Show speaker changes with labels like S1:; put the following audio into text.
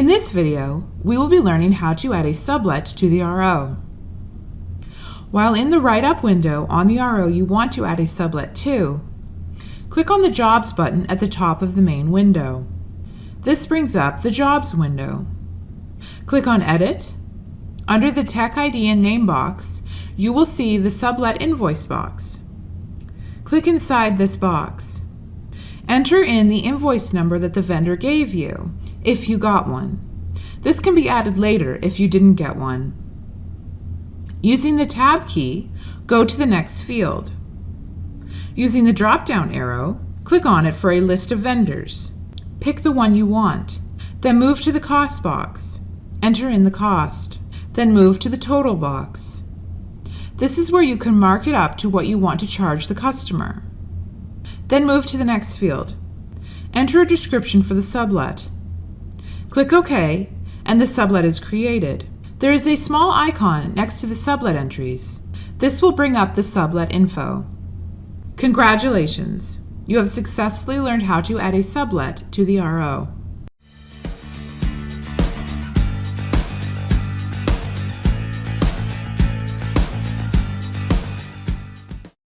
S1: In this video, we will be learning how to add a sublet to the RO. While in the write-up window on the RO you want to add a sublet to, click on the Jobs button at the top of the main window. This brings up the Jobs window. Click on Edit. Under the Tech ID and Name box, you will see the Sublet Invoice box. Click inside this box. Enter in the invoice number that the vendor gave you, if you got one. This can be added later if you didn't get one. Using the Tab key, go to the next field. Using the drop-down arrow, click on it for a list of vendors. Pick the one you want, then move to the Cost box. Enter in the cost, then move to the Total box. This is where you can mark it up to what you want to charge the customer. Then move to the next field. Enter a description for the sublet. Click OK, and the sublet is created. There is a small icon next to the sublet entries. This will bring up the sublet info. Congratulations! You have successfully learned how to add a sublet to the RO.